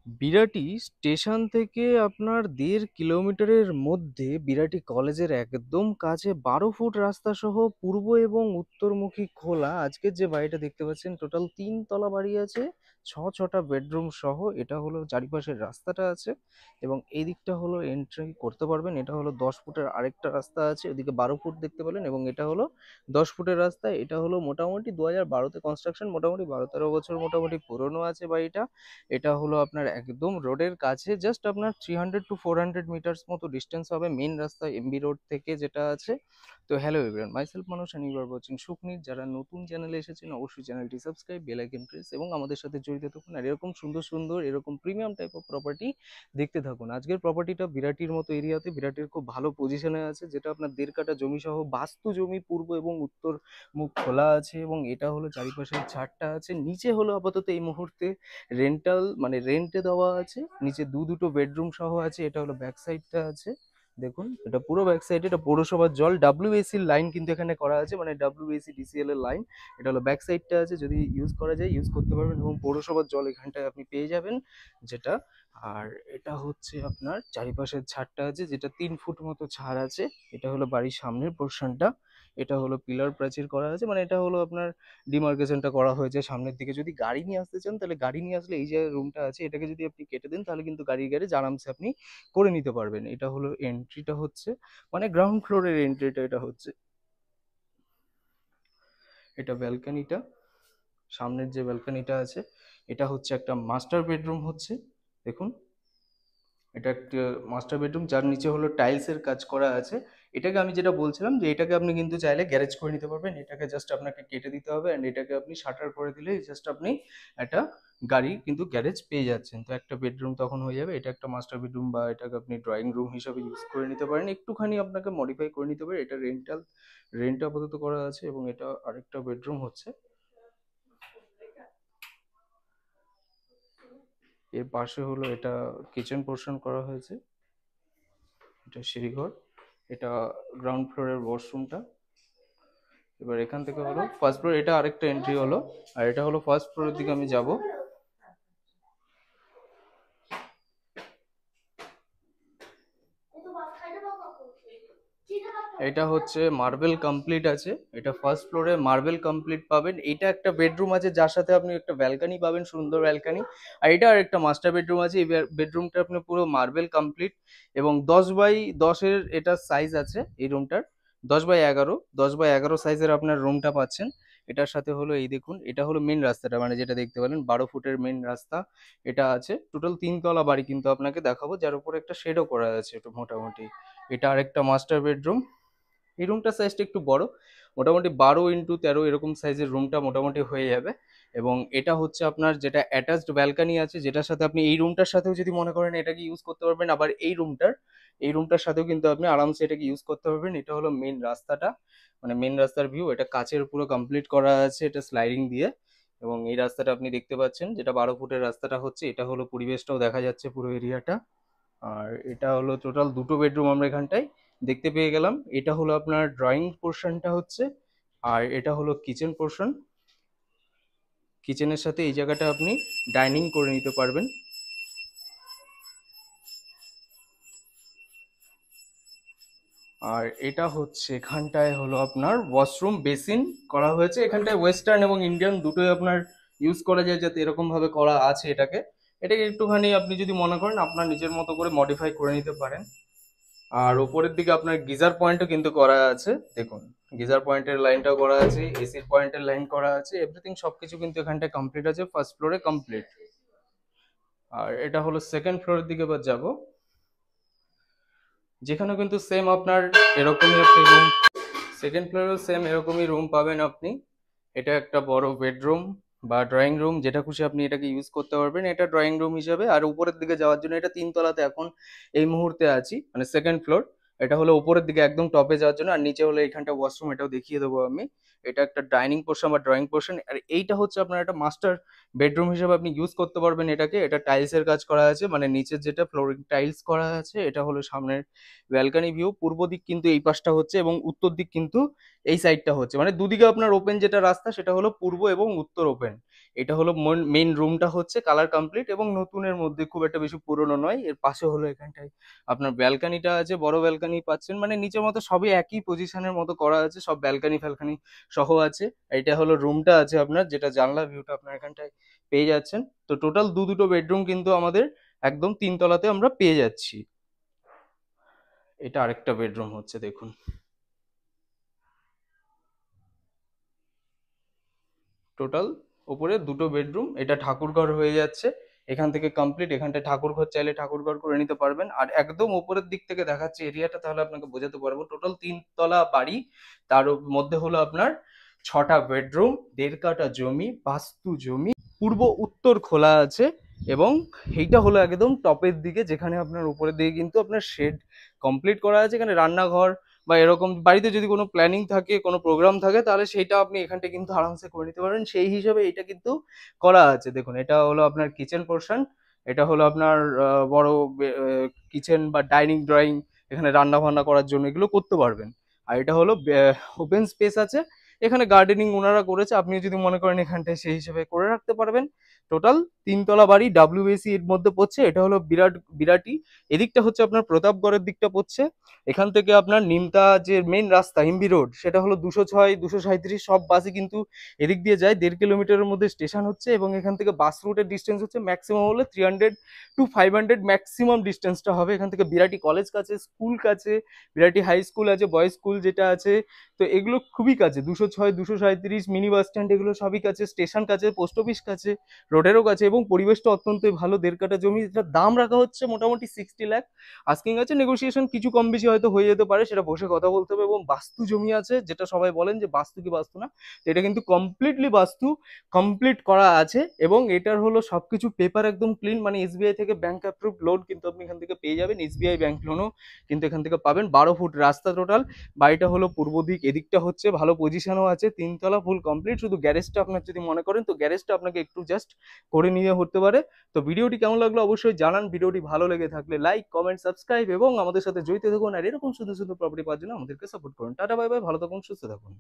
Birati station থেকে আপনার ১.৫ কিলোমিটারের মধ্যে বিরাটি কলেজের একদম কাছে ১২ ফুট রাস্তা সহ পূর্ব এবং উত্তরমুখী খোলা আজকের যে বাড়িটা দেখতে পাচ্ছেন টোটাল ৩ তলা বাড়ি আছে। ছটা বেডরুম সহ এটা হলো চারিপাশের রাস্তাটা আছে এবং এই দিকটা হলো এন্ট্রি করতে পারবেন। এটা হলো ১০ ফুটের আরেকটা রাস্তা আছে, ওদিকে ১২ ফুট দেখতে পেলেন এবং এটা হলো ১০ ফুটের রাস্তা। এটা হলো মোটামুটি ২০১২তে কনস্ট্রাকশন, মোটামুটি ১২-১৩ বছর মোটামুটি পুরনো আছে বাড়িটা। এটা হলো আপনার একদম রোডের কাছে, জাস্ট আপনার 300 to 400 মিটার্স মতো ডিস্টেন্স হবে মেইন রাস্তা এমবি রোড থেকে যেটা আছে। তো হ্যালো এভরিওয়ান, মাইসেলফ মানুষ এন্ড ইউ আর ওয়াচিং সুখনীত। যারা নতুন চ্যানেলে এসেছেন অবশ্যই চ্যানেলটি সাবস্ক্রাইব, বেল আইকন প্রেস এবং আমাদের সাথে জড়িত থাকুন আর এরকম সুন্দর সুন্দর এরকম প্রিমিয়াম টাইপ অফ প্রপার্টি দেখতে থাকুন। আজকের প্রপার্টিটা বিরাটির মতো এরিয়াতে, বিরাটির খুব ভালো পজিশনে আছে, যেটা আপনার ১.৫ কাঠা জমি সহ বাস্তু জমি পূর্ব এবং উত্তর মুখ খোলা আছে এবং এটা হলো চারিপাশে ছাদটা আছে। নিচে হলো আপাতত এই মুহূর্তে রেন্টাল মানে রেন্টে দেওয়া আছে, নিচে দুটো বেডরুম সহ আছে। এটা হলো ব্যাক সাইডটা আছে, দেখুন এটা পুরো ব্যাক সাইড। এটা পৌরসভার জল ডাব্লিউএসির লাইন কিন্তু এখানে করা আছে, মানে ডাব্লিউএসি ডিসিএল এর লাইন। এটা হলো ব্যাক সাইডটা আছে, যদি ইউজ করা যায় ইউজ করতে পারবেন এবং পৌরসভার জল এখানটায় আপনি পেয়ে যাবেন যেটা। আর এটা হচ্ছে আপনার চারিপাশের ছাদটা আছে, যেটা ৩ ফুট মতো ছাদ আছে। এটা হলো বাড়ির সামনের পোর্শনটা। এটা হলো পিলার প্রাচীর করা আছে, মানে এটা হলো আপনার ডিমার্কেশনটা করা হয়েছে সামনের দিকে। যদি গাড়ি নিয়ে আসতে চান তাহলে গাড়ি নিয়ে আসলে এই যে রুমটা আছে এটাকে যদি আপনি কেটে দেন তাহলে কিন্তু গাড়ির গ্যারেজ আরামসে আপনি করে নিতে পারবেন। এটা হলো এন্ট্রিটা হচ্ছে, মানে গ্রাউন্ড ফ্লোরের এন্ট্রিটা এটা হচ্ছে। এটা ব্যালকনিটা, সামনের যে ব্যালকনিটা আছে এটা হচ্ছে একটা মাস্টার বেডরুম হচ্ছে, দেখুন এটা একটা মাস্টার বেডরুম যার নিচে হলো টাইলসের কাজ করা আছে। এটাকে আমি যেটা বলছিলাম যে এটাকে আপনি কিন্তু চাইলে গ্যারেজ করে নিতে পারবেন, এটাকে জাস্ট আপনাকে কেটে দিতে হবে অ্যান্ড এটাকে আপনি শাটার করে দিলে জাস্ট আপনি একটা গাড়ি কিন্তু গ্যারেজ পেয়ে যাচ্ছেন। তো একটা বেডরুম তখন হয়ে যাবে। এটা একটা মাস্টার বেডরুম বা এটাকে আপনি ড্রয়িং রুম হিসাবে ইউজ করে নিতে পারেন, একটুখানি আপনাকে মডিফাই করে নিতে পারেন। এটা রেন্ট আপাতত করা আছে এবং এটা আরেকটা বেডরুম হচ্ছে। এর পাশে হলো এটা কিচেন পোর্শন করা হয়েছে, এটা সিঁড়িঘর। এটা গ্রাউন্ড ফ্লোরের ওয়াশরুমটা। এবার এখান থেকে হলো ফার্স্ট ফ্লোর, এটা আরেকটা এন্ট্রি হলো। আর এটা হলো ফার্স্ট ফ্লোরের দিকে আমি যাব। এটা হচ্ছে মার্বেল কমপ্লিট আছে, এটা ফার্স্ট ফ্লোরে মার্বেল কমপ্লিট পাবেন। এটা একটা বেডরুম আছে যার সাথে আপনি একটা ব্যালকনি পাবেন, সুন্দর ব্যালকনি। আর এটা আর একটা মাস্টার বেডরুম আছে, এই বেডরুমটা আপনি পুরো মার্বেল কমপ্লিট এবং 10x10-এর এটা সাইজ আছে এই রুমটার। 10x11, 10x11 সাইজের আপনার রুমটা পাচ্ছেন। এটার সাথে হলো এই দেখুন, এটা হলো মেন রাস্তাটা, মানে যেটা দেখতে পেলেন 12 ফুটের মেন রাস্তা এটা আছে। টোটাল 3 তলা বাড়ি কিন্তু আপনাকে দেখাবো, যার উপরে একটা শেডও করা আছে একটু মোটামুটি। এটা আরেকটা মাস্টার বেডরুম। এই রুমটার সাইজটা একটু বড়, মোটামুটি 12x13 এরকম সাইজের রুমটা মোটামুটি হয়ে যাবে। এবং এটা হচ্ছে আপনার যেটা অ্যাটাচড ব্যালকনি আছে, যেটার সাথে আপনি এই রুমটার সাথেও যদি মনে করেন এটাকে ইউজ করতে পারবেন। আবার এই রুমটার সাথেও কিন্তু আপনি আরামসে এটাকে ইউজ করতে পারবেন। এটা হলো মেন রাস্তাটা, মানে মেন রাস্তার ভিউ। এটা কাচের পুরো কমপ্লিট করা আছে, এটা স্লাইডিং দিয়ে। এবং এই রাস্তাটা আপনি দেখতে পাচ্ছেন, যেটা 12 ফুটের রাস্তাটা হচ্ছে। এটা হলো পরিবেশটাও দেখা যাচ্ছে পুরো এরিয়াটা। আর এটা হলো টোটাল দুটো বেডরুম আমরা এখানটায় দেখতে পেয়ে গেলাম। এটা হলো আপনার ড্রয়িং পোর্শনটা হচ্ছে, আর এটা হলো কিচেন পোর্শন। কিচেনের সাথে এই জায়গাটা আপনি ডাইনিং করে নিতে পারবেন। আর এটা হচ্ছে এখানটায় হলো আপনার ওয়াশরুম বেসিন করা হয়েছে। এখানটায় ওয়েস্টার্ন এবং ইন্ডিয়ান দুটোই আপনার ইউজ করা যায়, যাতে এরকম ভাবে করা আছে এটাকে একটুখানি আপনি যদি মনে করেন আপনার নিজের মতো করে মডিফাই করে নিতে পারেন। আর উপরের দিকে আপনার গিজার পয়েন্টও কিন্তু করা আছে, দেখুন গিজার পয়েন্টের লাইনটাও করা আছে, এসির পয়েন্টের লাইন করা আছে, এভরিথিং সবকিছু কিন্তু এখানটায় কমপ্লিট আছে, ফার্স্ট ফ্লোরে কমপ্লিট। আর এটা হলো সেকেন্ড ফ্লোরের দিকে এবার যাব, যেখানে কিন্তু সেম আপনার এরকমই একটা রুম, সেকেন্ড ফ্লোরেও সেম এরকমই রুম পাবেন আপনি। এটা একটা বড় বেডরুম বা ড্রয়িং রুম, যেটা খুশি আপনি এটাকে ইউজ করতে পারবেন এটা ড্রয়িং রুম হিসাবে। আর উপরের দিকে যাওয়ার জন্য, এটা 3 তলাতে এখন এই মুহূর্তে আছি, মানে সেকেন্ড ফ্লোর। এটা হলো উপরের দিকে একদম টপে যাওয়ার জন্য, আর নিচে হলো এখানটা ওয়াশরুম, এটাও দেখিয়ে দেবো আমি। এটা একটা ডাইনিং পোর্শন বা ড্রয়িং পোর্শন। আর এইটা হচ্ছে আপনার একটা মাস্টার বেডরুম হিসেবে আপনি ইউজ করতে পারবেন এটাকে। এটা টাইলসের কাজ করা আছে, মানে নিচের যেটা ফ্লোরিং টাইলস করা আছে। এটা হলো সামনের ব্যালকনি ভিউ। পূর্ব দিক কিন্তু এই পাশটা হচ্ছে এবং উত্তর দিক কিন্তু এই সাইডটা হচ্ছে, মানে দুদিকে আপনার ওপেন যেটা রাস্তা সেটা হলো পূর্ব এবং উত্তর ওপেন। এটা হলো মেইন রুমটা হচ্ছে কালার কমপ্লিট এবং নতুনের মধ্যে, খুব একটা বেশি পুরনো নয়। এর পাশে হলো এখানটায় আপনার ব্যালকানিটা আছে, বড় ব্যালকানি পাচ্ছেন, মানে নিচের মতো সবই একই পজিশনের মতো করা আছে, সব ব্যালকানি ফ্যালকানি সহ আছে। এটা হলো রুমটা আছে আপনার, যেটা জানলা ভিউটা আপনার এখানটায় পেয়ে যাচ্ছেন। তো টোটাল দুটো বেডরুম কিন্তু আমাদের একদম তিনতলাতে আমরা পেয়ে যাচ্ছি। এটা আরেকটা বেডরুম হচ্ছে, দেখুন টোটাল ওপরে দুটো বেডরুম। এটা ঠাকুরঘর হয়ে যাচ্ছে এখান থেকে কমপ্লিট। এখানটা ঠাকুরঘর চাইলে ঠাকুরঘর করে নিতে পারবেন। আর একদম উপরের দিক থেকে দেখাচ্ছে এরিয়াটা, তাহলে আপনাকে বোঝাতে পারবো। টোটাল তিনতলা বাড়ি, তার মধ্যে হলো আপনার 6টা বেডরুম, 1.5 কাঠা জমি, বাস্তু জমি, পূর্ব উত্তর খোলা আছে। এবং এইটা হলো একদম টপের দিকে, যেখানে আপনার উপরের দিকে কিন্তু আপনার শেড কমপ্লিট করা আছে। এখানে রান্নাঘর বা এরকম বাড়িতে যদি কোনো প্ল্যানিং থাকে, কোনো প্রোগ্রাম থাকে, তাহলে সেইটা আপনি এখানটা কিন্তু আরামসে করে নিতে পারবেন। সেই হিসাবে এটা কিন্তু করা আছে। দেখুন এটা হলো আপনার কিচেন পোর্শন। এটা হলো আপনার বড় কিচেন বা ডাইনিং ড্রয়িং, এখানে রান্না বান্না করার জন্য এগুলো করতে পারবেন। আর এটা হলো ওপেন স্পেস আছে, এখানে গার্ডেনিং ওনারা করেছে, আপনি যদি মনে করেন এখানটায় সেই হিসেবে করে রাখতে পারবেন। টোটাল তিনতলা বাড়ি, ডাব্লিউবিসি এর মধ্যে পড়ছে। এটা হলো বিরাটি। এদিকটা হচ্ছে আপনার প্রতাপগড়ের দিকটা পড়ছে। এখান থেকে আপনার নিমতা যে মেইন রাস্তা এমবি রোড, সেটা হলো 206, 237 সব বাসই কিন্তু এদিক দিয়ে যায়। 1.5 কিলোমিটারের মধ্যে স্টেশন হচ্ছে এবং এখান থেকে বাস রুটের ডিস্টেন্স হচ্ছে ম্যাক্সিমাম হলে 300 to 500 ম্যাক্সিমাম ডিস্টেন্সটা হবে। এখান থেকে বিরাটি কলেজ কাছে, স্কুল কাছে, বিরাটি হাই স্কুল আছে, বয়েজ স্কুল যেটা আছে। তো এগুলো খুবই কাছে, 206, 237 মিনি বাস স্ট্যান্ড এগুলো সবই কাছে, স্টেশন কাছে, পোস্ট অফিস কাছে, রোডেরও কাছে এবং পরিবেশটা অত্যন্তই ভালো। 1.5 কাঠা জমি, যেটার দাম রাখা হচ্ছে মোটামুটি 60 লাখ। আস্কিং আছে, নেগোসিয়েশন কিছু কম বেশি হয়তো হয়ে যেতে পারে, সেটা বসে কথা বলতে হবে। এবং বাস্তু জমি আছে, যেটা সবাই বলেন যে বাস্তু কি বাস্তু না, তো এটা কিন্তু কমপ্লিটলি বাস্তু কমপ্লিট করা আছে। এবং এটার হলো সবকিছু পেপার একদম ক্লিন, মানে এসবিআই থেকে ব্যাংক অ্যাপ্রুভ লোন কিন্তু আপনি এখান থেকে পেয়ে যাবেন। এসবিআই ব্যাংক লোনও কিন্তু এখান থেকে পাবেন। 12 ফুট রাস্তা টোটাল। বাড়িটা হলো পূর্ব দিক, এদিকটা হচ্ছে ভালো পজিশনও আছে, তিনতলা ফুল কমপ্লিট। শুধু গ্যারেজটা আপনার যদি মনে করেন, তো গ্যারেজটা আপনাকে একটু জাস্ট করে নিয়ে হতে পারে। তো ভিডিওটি কেমন লাগলো অবশ্যই জানান। ভিডিওটি ভালো লেগে থাকলে লাইক, কমেন্ট, সাবস্ক্রাইব এবং আমাদের সাথে জড়িত থাকুন। আর এরকম সুন্দর সুন্দর প্রপার্টি পাওয়ার জন্য আমাদেরকে সাপোর্ট করুন। টাটা, বাই বাই, ভালো থাকুন, সুস্থ থাকুন।